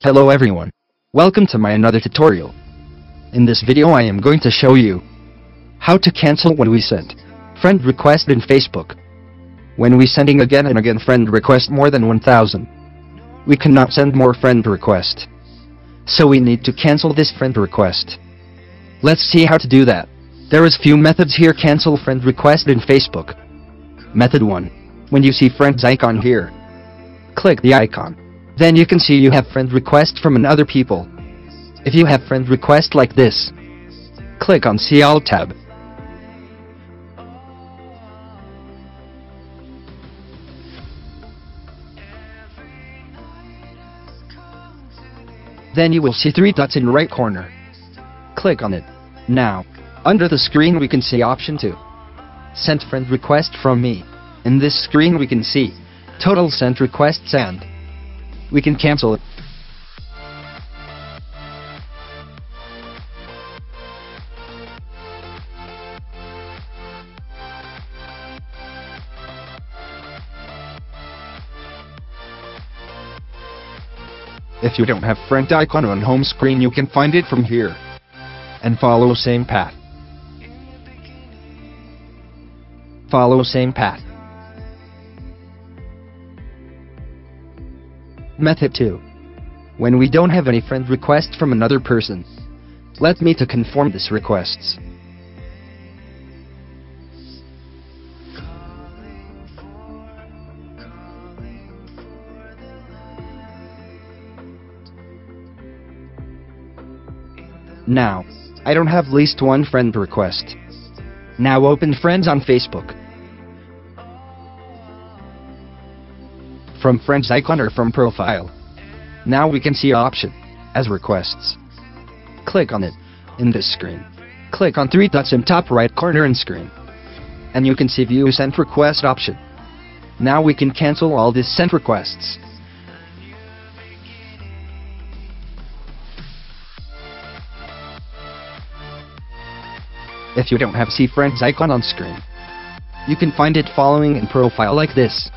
Hello everyone. Welcome to my another tutorial. In this video I am going to show you how to cancel when we send friend request in Facebook. When we sending again and again friend request more than 1000, we cannot send more friend request. So we need to cancel this friend request. Let's see how to do that. There is few methods here. Cancel friend request in Facebook. Method 1. When you see friends icon here, click the icon. Then you can see you have friend request from another people. If you have friend request like this, click on See All tab. Then you will see 3 dots in right corner. Click on it. Now, under the screen we can see option 2. Sent friend request from me. In this screen we can see total sent requests and we can cancel it. If you don't have friend icon on home screen, you can find it from here and follow same path. Follow same path. Method 2. When we don't have any friend request from another person, let me to confirm this requests. Now, I don't have least one friend request. Now open friends on Facebook. From friends icon or from profile. Now we can see option as requests. Click on it in this screen. Click on 3 dots in top right corner in screen. And you can see view sent request option. Now we can cancel all these sent requests. If you don't have see friends icon on screen, you can find it following in profile like this.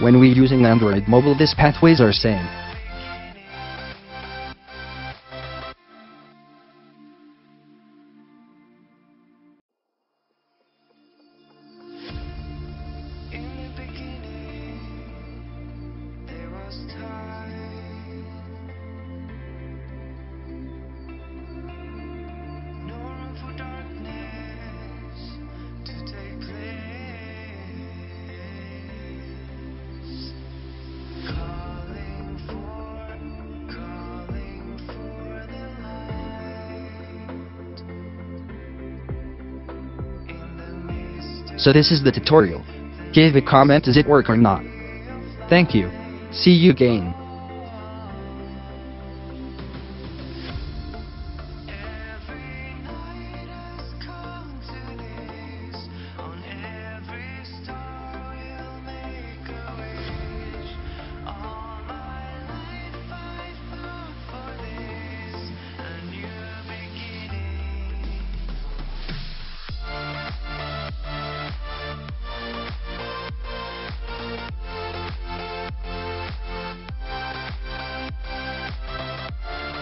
When we using Android mobile, these pathways are same. So this is the tutorial. Give a comment, does it work or not? Thank you. See you again.